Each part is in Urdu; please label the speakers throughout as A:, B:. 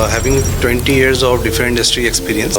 A: having 20 years of different industry experience.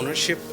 A: ownership,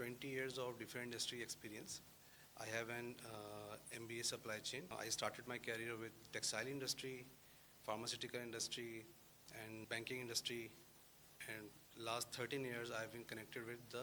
A: 20 years of different industry experience, I have an MBA supply chain. I started my career with textile industry, pharmaceutical industry and banking industry, and last 13 years I have been connected with the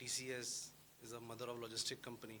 A: TCS is a mother of logistic company,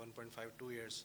A: 1.5-2 years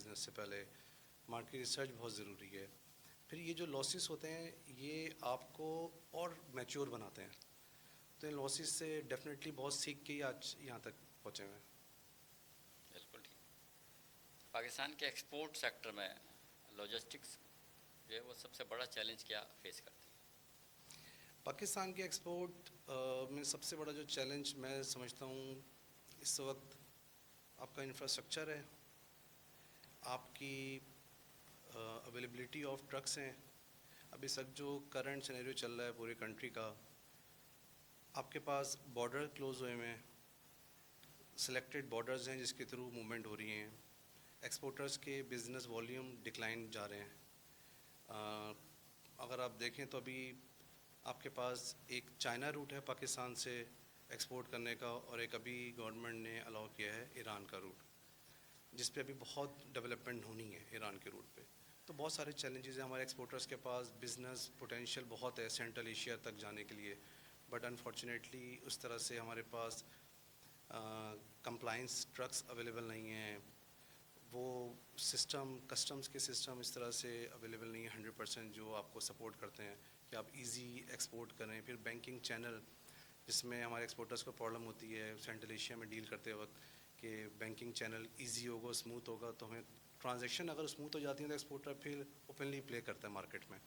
A: business سے پہلے مارکیٹ ریسرچ بہت ضروری ہے. پھر یہ جو لاسز ہوتے ہیں یہ آپ کو اور میچور بناتے ہیں. تو ان لاسز سے ڈیفینیٹلی بہت سیکھ کے ہی آج یہاں تک پہنچے ہوئے ہیں.
B: بالکل ٹھیک. پاکستان کے ایکسپورٹ سیکٹر میں لاجسٹکس جو ہے وہ سب سے بڑا چیلنج کیا فیس کرتی ہے؟
A: پاکستان کے ایکسپورٹ میں سب سے بڑا جو چیلنج میں سمجھتا ہوں اس وقت آپ کا انفراسٹرکچر ہے, آپ کی اویلیبلٹی آف ٹرکس ہیں. ابھی تک جو کرنٹ سینیریو چل رہا ہے پورے کنٹری کا, آپ کے پاس بارڈر کلوز ہوئے ہیں, سلیکٹڈ بارڈرز ہیں جس کے تھرو موومنٹ ہو رہی ہیں. ایکسپورٹرز کے بزنس والیوم ڈکلائن جا رہے ہیں. اگر آپ دیکھیں تو ابھی آپ کے پاس ایک چائنا روٹ ہے پاکستان سے ایکسپورٹ کرنے کا, اور ایک ابھی گورنمنٹ نے الاؤ کیا ہے ایران کا روٹ, جس پہ ابھی بہت ڈیولپمنٹ ہونی ہے ایران کے روٹ پہ. تو بہت سارے چیلنجز ہیں ہمارے ایکسپورٹرز کے پاس. بزنس پوٹینشیل بہت ہے سینٹرل ایشیا تک جانے کے لیے, بٹ انفارچونیٹلی اس طرح سے ہمارے پاس کمپلائنس ٹرکس اویلیبل نہیں ہیں. وہ سسٹم کسٹمز کے سسٹم اس طرح سے اویلیبل نہیں ہے 100% جو آپ کو سپورٹ کرتے ہیں کہ آپ ایزی ایکسپورٹ کریں. پھر بینکنگ چینل جس میں ہمارے ایکسپورٹرز کو پرابلم ہوتی ہے سینٹرل ایشیا میں ڈیل کرتے وقت, کہ بینکنگ چینل ایزی ہوگا اسموتھ ہوگا تو ہمیں ٹرانزیکشن اگر اسموتھ ہو جاتی ہیں تو ایکسپورٹر پھر اوپنلی پلے کرتا ہے مارکیٹ میں.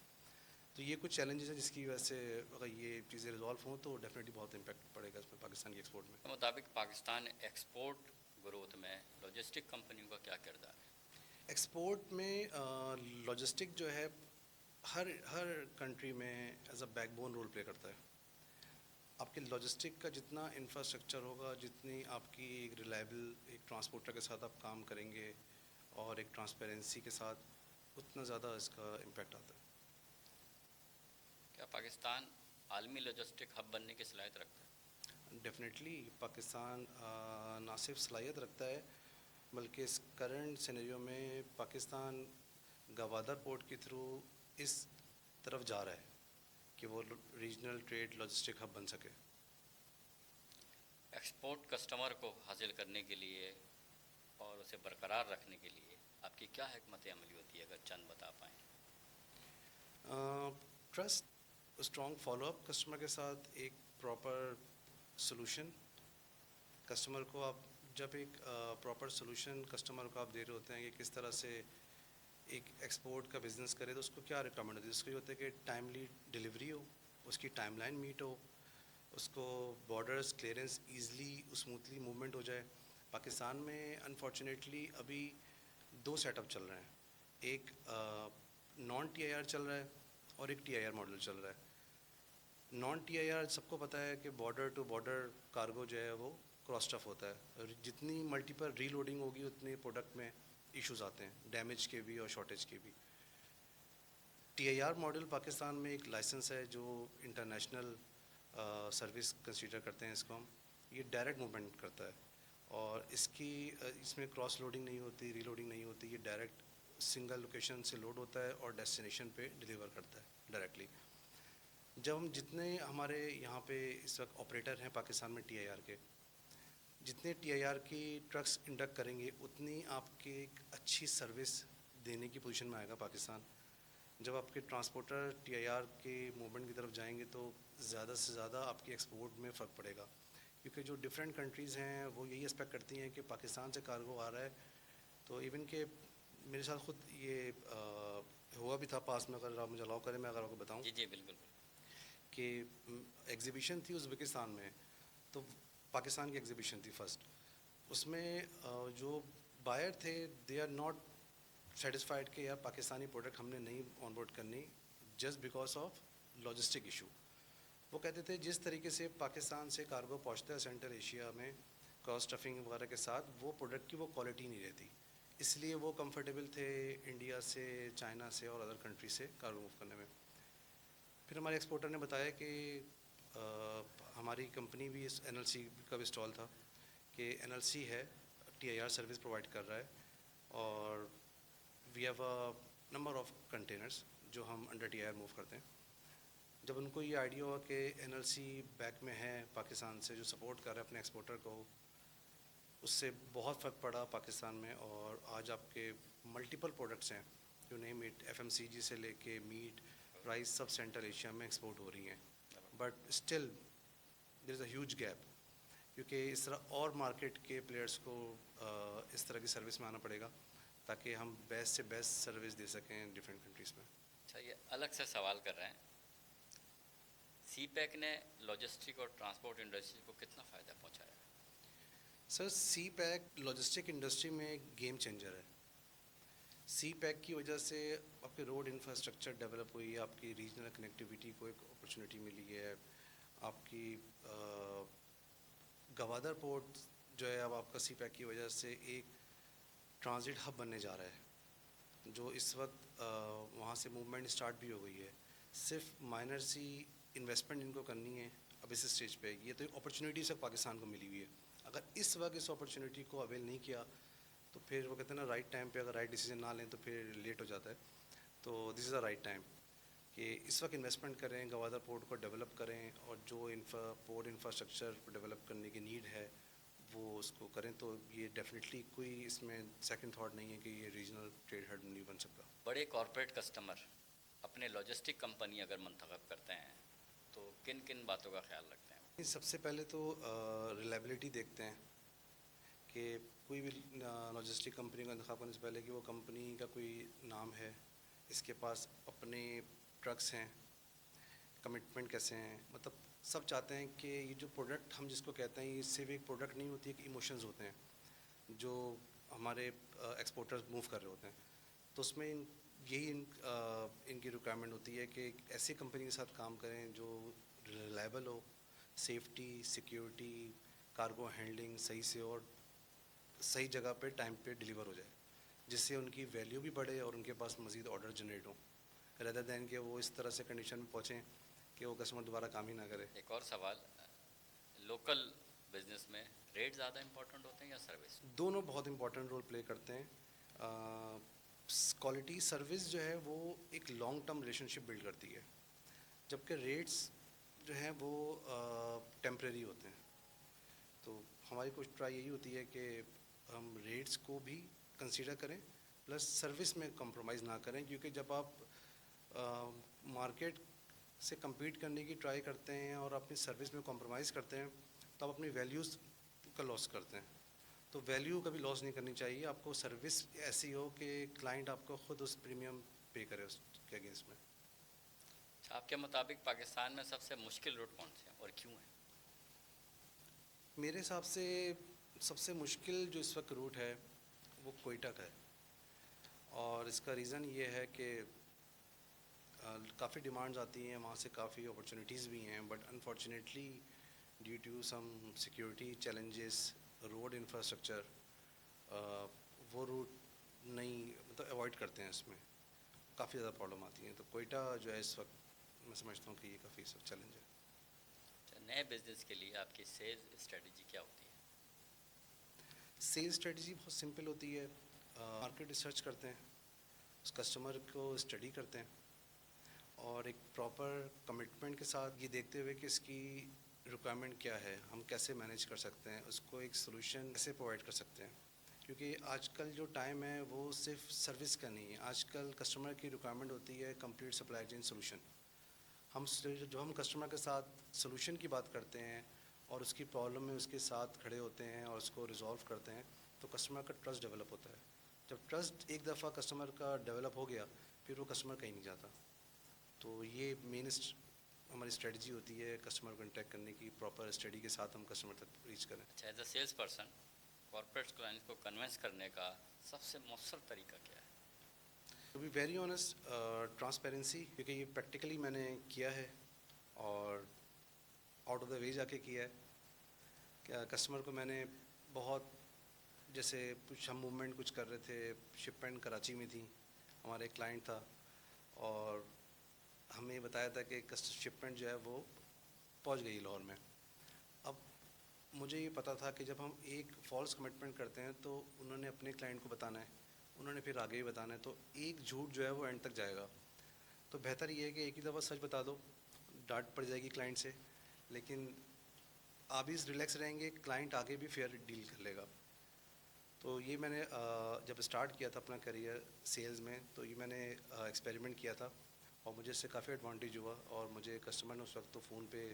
A: تو یہ کچھ چیلنجز ہیں جس کی وجہ سے اگر یہ چیزیں ریزالو ہوں تو ڈیفینیٹلی بہت امپیکٹ پڑے گا اس میں پاکستان کی ایکسپورٹ میں.
B: کے مطابق پاکستان ایکسپورٹ گروتھ میں لاجسٹک کمپنیوں کا کیا کردار ہے؟
A: ایکسپورٹ میں لاجسٹک جو ہے ہر کنٹری میں as a backbone role play کرتا ہے. آپ کے لاجسٹک کا جتنا انفراسٹرکچر ہوگا, جتنی آپ کی ایک ریلائبل ایک ٹرانسپورٹر کے ساتھ آپ کام کریں گے اور ایک ٹرانسپیرنسی کے ساتھ, اتنا زیادہ اس کا امپیکٹ آتا ہے.
B: کیا پاکستان عالمی لاجسٹک ہب بننے کی صلاحیت رکھتا ہے؟
A: ڈیفینیٹلی پاکستان نہ صرف صلاحیت رکھتا ہے بلکہ اس کرنٹ سینیریو میں پاکستان گوادر پورٹ کے تھرو اس طرف جا رہا ہے کہ وہ ریجنل ٹریڈ لاجسٹک ہب بن سکے.
B: ایکسپورٹ کسٹمر کو حاصل کرنے کے لیے اور اسے برقرار رکھنے کے لیے آپ کی کیا حکمت عملی ہوتی ہے, اگر چند بتا پائیں؟
A: Trust, strong follow up customer کے ساتھ, ایک پراپر سلوشن کسٹمر کو. آپ جب ایک پراپر سلوشن کسٹمر کو آپ دے رہے ہوتے ہیں کہ کس طرح سے ایک ایکسپورٹ کا بزنس کرے, تو اس کو کیا ریکوائرمنٹ ہوتی ہے؟ اس کو یہ ہوتا ہے کہ ٹائملی ڈلیوری ہو, اس کی ٹائم لائن میٹ ہو, اس کو borders clearance easily smoothly movement ہو جائے. پاکستان میں انفارچونیٹلی ابھی 2 سیٹ اپ چل رہے ہیں, ایک نان ٹی آئی آر چل رہا ہے اور ایک ٹی آئی آر ماڈل چل رہا ہے. نان ٹی آئی آر سب کو پتہ ہے کہ بارڈر ٹو بارڈر کارگو جو ہے وہ کراس ٹف ہوتا ہے, جتنی ملٹیپل ری لوڈنگ ہوگی اتنے پروڈکٹ میں ایشوز آتے ہیں, ڈیمیج کے بھی اور شارٹیج کے بھی. T I are model Pakistan میں ایک لائسنس ہے جو انٹرنیشنل سروس کنسیڈر کرتے ہیں اس کو ہم. یہ ڈائریکٹ موومنٹ کرتا ہے اور اس میں کراس لوڈنگ نہیں ہوتی, ری لوڈنگ نہیں ہوتی. یہ ڈائریکٹ سنگل لوکیشن سے لوڈ ہوتا ہے اور ڈیسٹینیشن پہ ڈیلیور کرتا ہے ڈائریکٹلی. جب ہم جتنے ہمارے یہاں پہ اس وقت آپریٹر ہیں پاکستان میں ٹی آئی آر کے, جتنے ٹی آئی آر کی ٹرکس انڈکٹ کریں گے اتنی آپ کی ایک اچھی سروس دینے کی پوزیشن میں آئے گا پاکستان. جب آپ کے ٹرانسپورٹر ٹی آئی آر کے موومنٹ کی طرف جائیں گے تو زیادہ سے زیادہ آپ کی ایکسپورٹ میں فرق پڑے گا, کیونکہ جو ڈفرینٹ کنٹریز ہیں وہ یہی ایکسپیکٹ کرتی ہیں کہ پاکستان سے کارگو آ رہا ہے. تو ایون کہ میرے ساتھ خود یہ ہوا بھی تھا پاس میں, اگر آپ مجھے الاؤ کریں میں اگر آپ کو بتاؤں
B: جی جی بالکل.
A: کہ ایگزیبیشن تھی ازبکستان میں, تو پاکستان کی ایگزیبیشن تھی فرسٹ. اس میں جو بائر تھے دے آر ناٹ سیٹسفائڈ کہ یار پاکستانی پروڈکٹ ہم نے نہیں آن بورڈ کرنی just because of logistic issue. وہ کہتے تھے جس طریقے سے پاکستان سے کارگو پہنچتا ہے سینٹرل ایشیا میں کراس اسٹفنگ وغیرہ کے ساتھ, وہ پروڈکٹ کی وہ کوالٹی نہیں رہتی, اس لیے وہ کمفرٹیبل تھے انڈیا سے, چائنا سے اور ادر کنٹری سے کارگو موو کرنے میں. پھر ہمارے ایکسپورٹر نے بتایا کہ ہماری کمپنی بھی اس این ایل سی کا بھی اسٹال تھا کہ این ایل سی ہے, T I R service provide کر رہا ہے اور we have a number of containers جو ہم under T I R move کرتے ہیں. جب ان کو یہ آئیڈیا ہوا کہ این ایل سی بیک میں ہے پاکستان سے جو سپورٹ کر رہا ہے اپنے ایکسپورٹر کو, اس سے بہت فرق پڑا پاکستان میں، اور آج آپ کے ملٹیپل پروڈکٹس ہیں جو name it F M C G سے لے کے میٹ، رائس، سب سینٹرل ایشیا میں ایکسپورٹ ہو رہی ہیں. But still there is a huge gap, کیونکہ اس طرح اور مارکیٹ کے پلیئرس کو اس طرح کی سروس میں آنا پڑے گا تاکہ ہم بیسٹ سے بیسٹ سروس دے سکیں ڈفرینٹ کنٹریز میں.
B: اچھا، یہ الگ سے سوال کر رہے ہیں، سی پیک نے لاجسٹک اور ٹرانسپورٹ انڈسٹری کو کتنا فائدہ پہنچایا ہے؟
A: سر سی پیک لاجسٹک انڈسٹری میں ایک گیم چینجر ہے. سی پیک کی وجہ سے آپ کے روڈ انفراسٹرکچر ڈیولپ ہوئی ہے، آپ کی ریجنل کنیکٹیویٹی کو ایک اپرچونیٹی ملی ہے، آپ کی گوادر پورٹ جو ہے اب آپ کا سی پیک کی وجہ سے ایک ٹرانزٹ ہب بننے جا رہا ہے، جو اس وقت وہاں سے موومنٹ اسٹارٹ بھی ہو گئی ہے. صرف مائنر سی انویسٹمنٹ ان کو کرنی ہے اب اس اسٹیج پہ. یہ تو ایک اپرچونیٹی سے پاکستان کو ملی ہوئی ہے. اگر اس وقت اس اپرچونیٹی کو اویل نہیں کیا تو پھر وہ کہتے ہیں نا رائٹ ٹائم پہ اگر رائٹ ڈیسیجن نہ لیں تو پھر لیٹ ہو جاتا ہے. تو دس از دا رائٹ ٹائم کہ اس وقت انویسٹمنٹ کریں، گوادر پورٹ کو ڈیولپ کریں، اور جو پورٹ انفراسٹرکچر ڈیولپ کرنے کی نیڈ ہے وہ اس کو کریں. تو یہ ڈیفینیٹلی کوئی اس میں سیکنڈ تھاٹ نہیں ہے کہ یہ ریجنل ٹریڈ ہیڈ نہیں بن سکتا.
B: بڑے کارپوریٹ کسٹمر اپنے لاجسٹک کمپنی اگر منتخب کرتے ہیں تو کن کن باتوں کا خیال رکھتے ہیں؟
A: سب سے پہلے تو ریلائبلٹی دیکھتے ہیں کہ کوئی بھی لاجسٹک کمپنی کا انتخاب کرنے سے پہلے کہ وہ کمپنی کا کوئی نام ہے، اس کے پاس اپنے ٹرکس ہیں، کمٹمنٹ کیسے ہیں. مطلب سب چاہتے ہیں کہ یہ جو پروڈکٹ ہم جس کو کہتے ہیں یہ صرف ایک پروڈکٹ نہیں ہوتی، ایک ایموشنز ہوتے ہیں جو ہمارے ایکسپورٹرز موو کر رہے ہوتے ہیں. تو اس میں یہی ان کی ریکوائرمنٹ ہوتی ہے کہ ایسی کمپنی کے ساتھ کام کریں جو ریلائبل ہو، سیفٹی، سیکیورٹی، کارگو ہینڈلنگ صحیح سے اور صحیح جگہ پہ ٹائم پہ ڈیلیور ہو جائے، جس سے ان کی ویلیو بھی بڑھے اور ان کے پاس مزید آرڈر جنریٹ ہوں، ردر دین کہ وہ اس طرح سے کنڈیشن میں پہنچیں کہ وہ کسٹمر دوبارہ کام ہی نہ کرے.
B: ایک اور سوال، لوکل بزنس میں ریٹ زیادہ امپورٹنٹ ہوتے ہیں یا سروس؟
A: دونوں بہت امپورٹنٹ رول پلے کرتے ہیں. کوالٹی سروس جو ہے وہ ایک لانگ ٹرم ریلیشن شپ بلڈ کرتی ہے، جبکہ ریٹس جو ہیں وہ ٹیمپریری ہوتے ہیں. تو ہماری کوشش ٹرائی یہی ہوتی ہے کہ ہم ریٹس کو بھی کنسیڈر کریں پلس سروس میں کمپرومائز نہ کریں، کیونکہ جب آپ مارکیٹ سے کمپیٹ کرنے کی ٹرائی کرتے ہیں اور اپنی سروس میں کمپرومائز کرتے ہیں تو آپ اپنی ویلیوز کا لاس کرتے ہیں. تو ویلیو کبھی لاس نہیں کرنی چاہیے. آپ کو سروس ایسی ہو کہ کلائنٹ آپ کو خود اس پریمیم پے کرے اس کے اگینسٹ میں.
B: آپ کے مطابق پاکستان میں سب سے مشکل روٹ کون سے ہیں اور کیوں ہیں؟
A: میرے حساب سے سب سے مشکل جو اس وقت روٹ ہے وہ کوئٹہ کا ہے، اور اس کا ریزن یہ ہے کہ کافی ڈیمانڈز آتی ہیں وہاں سے، کافی اپرچونیٹیز بھی ہیں، but unfortunately due to some security challenges, road infrastructure وہ روٹ نہیں مطلب اوائڈ کرتے ہیں، اس میں کافی زیادہ پرابلم آتی ہیں. تو کوئٹہ جو ہے اس وقت میں سمجھتا ہوں کہ یہ کافی سب چیلنج ہے.
B: نئے بزنس کے لیے آپ کی سیلز اسٹریٹجی کیا ہوتی ہے؟
A: سیل اسٹریٹجی بہت سمپل ہوتی ہے. مارکیٹ ریسرچ کرتے ہیں، اس کسٹمر کو اسٹڈی کرتے ہیں، اور ایک پراپر کمٹمنٹ کے ساتھ یہ دیکھتے ہوئے کہ اس کی ریکوائرمنٹ کیا ہے، ہم کیسے مینیج کر سکتے ہیں، اس کو ایک سلوشن کیسے پرووائڈ کر سکتے ہیں. کیونکہ آج کل جو ٹائم ہے وہ صرف سروس کا نہیں ہے، آج کل کسٹمر کی ریکوائرمنٹ ہوتی ہے کمپلیٹ سپلائی چین سلوشن. جو ہم کسٹمر کے ساتھ سلوشن کی بات کرتے ہیں اور اس کی پرابلم میں اس کے ساتھ کھڑے ہوتے ہیں اور اس کو ریزالو کرتے ہیں تو کسٹمر کا ٹرسٹ ڈیولپ ہوتا ہے. جب ٹرسٹ ایک دفعہ کسٹمر کا ڈیولپ ہو گیا پھر وہ کسٹمر کہیں نہیں جاتا. تو یہ مین ہماری اسٹریٹجی ہوتی ہے کسٹمر کو انٹیکٹ کرنے کی، پراپر اسٹڈی کے ساتھ ہم کسٹمر تک ریچ کریں.
B: اچھا، as a sales person corporate client کو کنونس کرنے کا سب سے مؤثر طریقہ کیا ہے؟
A: To be very honest, transparency, کیونکہ یہ پریکٹیکلی میں نے کیا ہے اور آؤٹ آف دا وے جا کے کیا ہے. کیا کسٹمر کو میں نے بہت، جیسے کچھ ہم موومنٹ کچھ کر رہے تھے، شپمنٹ کراچی میں تھی، ہمارا ایک کلائنٹ تھا اور ہمیں بتایا تھا کہ شپمنٹ جو ہے وہ پہنچ گئی لاہور میں. اب مجھے یہ پتا تھا کہ جب ہم ایک فالس کمٹمنٹ کرتے ہیں تو انہوں نے اپنے کلائنٹ کو بتانا ہے، انہوں نے پھر آگے بھی بتانا ہے، تو ایک جھوٹ جو ہے وہ اینڈ تک جائے گا. تو بہتر یہ ہے کہ ایک ہی دفعہ سچ بتا دو، ڈانٹ پڑ جائے گی کلائنٹ سے، لیکن آپ بھی ریلیکس رہیں گے، کلائنٹ آگے بھی فیئر ڈیل کر لے گا. تو یہ میں نے جب اسٹارٹ کیا تھا اپنا کریئر سیلز میں تو یہ میں نے ایکسپیریمنٹ کیا تھا اور مجھے اس سے کافی ایڈوانٹیج ہوا اور مجھے کسٹمر نے اس وقت تو فون پہ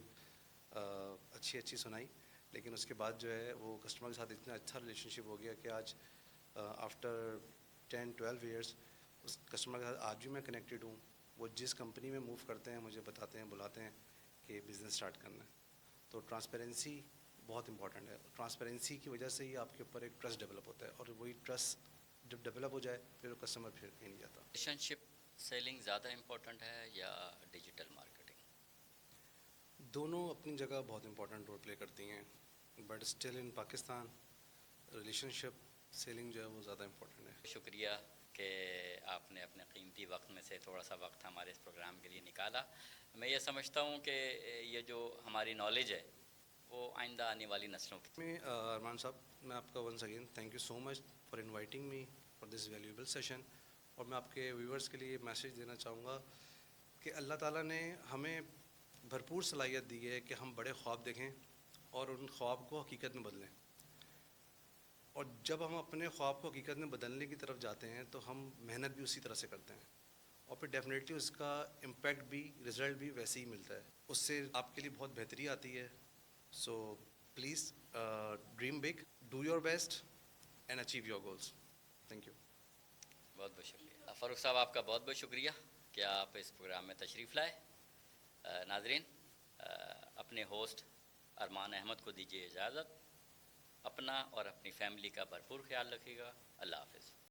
A: اچھی سنائی، لیکن اس کے بعد جو ہے وہ کسٹمر کے ساتھ اتنا اچھا ریلیشن شپ ہو گیا کہ آج آفٹر 10-12 ایئرس اس کسٹمر کے ساتھ آج بھی میں کنیکٹیڈ ہوں. وہ جس کمپنی میں موو کرتے ہیں مجھے بتاتے ہیں، بلاتے ہیں کہ بزنس اسٹارٹ کرنا ہے. تو ٹرانسپیرنسی بہت امپورٹنٹ ہے. ٹرانسپیرنسی کی وجہ سے ہی آپ کے اوپر ایک ٹرسٹ ڈیولپ ہوتا ہے، اور وہی ٹرسٹ جب ڈیولپ ہو جائے پھر وہ کسٹمر پھر کہیں نہیں جاتا.
B: ریلیشن شپ سیلنگ زیادہ امپورٹنٹ ہے یا ڈیجیٹل مارکیٹنگ؟
A: دونوں اپنی جگہ بہت امپورٹنٹ رول پلے کرتی ہیں، but still in Pakistan relationship selling جو ہے وہ زیادہ امپورٹنٹ ہے.
B: شکریہ کہ آپ نے اپنے قیمتی وقت میں سے تھوڑا سا وقت ہمارے اس پروگرام کے لیے نکالا. میں یہ سمجھتا ہوں کہ یہ جو ہماری نالج ہے وہ آئندہ آنے والی نسلوں کی.
A: میں ارمان صاحب، میں آپ کا once again thank you so much for inviting me for this valuable session. اور میں آپ کے ویورس کے لیے میسیج دینا چاہوں گا کہ اللہ تعالیٰ نے ہمیں بھرپور صلاحیت دی ہے کہ ہم بڑے خواب دیکھیں اور ان خواب کو حقیقت میں بدلیں. اور جب ہم اپنے خواب کو حقیقت میں بدلنے کی طرف جاتے ہیں تو ہم محنت بھی اسی طرح سے کرتے ہیں، اور پھر ڈیفینیٹلی اس کا امپیکٹ بھی، رزلٹ بھی ویسے ہی ملتا ہے. اس سے آپ کے لیے بہت بہتری آتی ہے. So please dream big, do your best and achieve your goals. Thank you.
B: بہت بہت شکریہ فاروق صاحب، آپ کا بہت بہت شکریہ کہ آپ اس پروگرام میں تشریف لائے. ناظرین، اپنے ہوسٹ ارمان احمد کو دیجیے اجازت. اپنا اور اپنی فیملی کا بھرپور خیال رکھیے گا. اللہ حافظ.